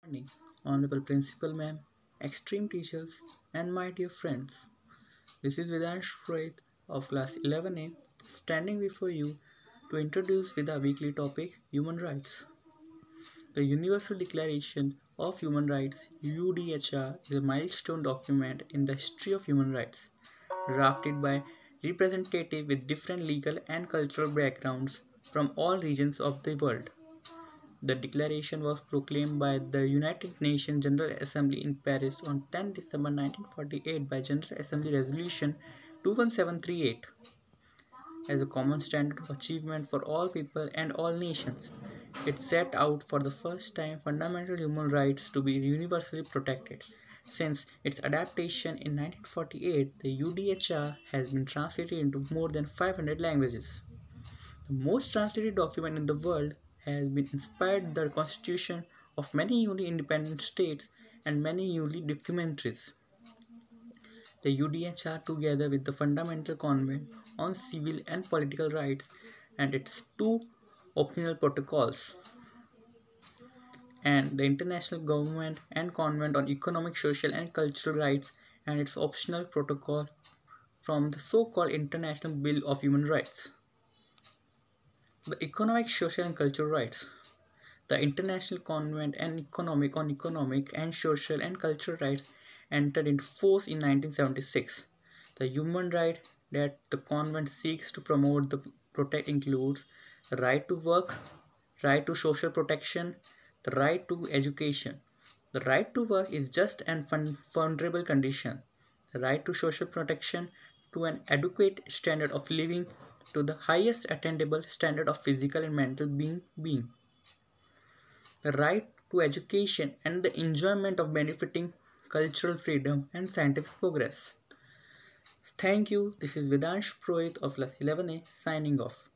Morning, Honorable Principal Ma'am, esteemed teachers, and my dear friends. This is Vidansh Purohit of Class 11A standing before you to introduce with our weekly topic Human Rights. The Universal Declaration of Human Rights UDHR is a milestone document in the history of human rights, drafted by representatives with different legal and cultural backgrounds from all regions of the world. The declaration was proclaimed by the United Nations General Assembly in Paris on 10 December 1948 by General Assembly Resolution 21738 as a common standard of achievement for all people and all nations. It set out for the first time fundamental human rights to be universally protected. Since its adaptation in 1948, the UDHR has been translated into more than 500 languages. The most translated document in the world has been inspired the constitution of many newly independent states and many newly documentaries. The UDHR, together with the Fundamental Convention on Civil and Political Rights and its two optional protocols, and the International Government and Convent on Economic, Social, and Cultural Rights and its optional protocol from the so-called International Bill of Human Rights. The Economic, Social, and Cultural Rights. The International Convent on Economic and Social and Cultural Rights entered into force in 1976. The human right that the convent seeks to promote the protect includes the right to work, right to social protection, the right to education. The right to work is just and vulnerable condition. The right to social protection to an adequate standard of living to the highest attainable standard of physical and mental being. The right to education and the enjoyment of benefiting cultural freedom and scientific progress. Thank you. This is Vidansh Purohit of Class 11A signing off.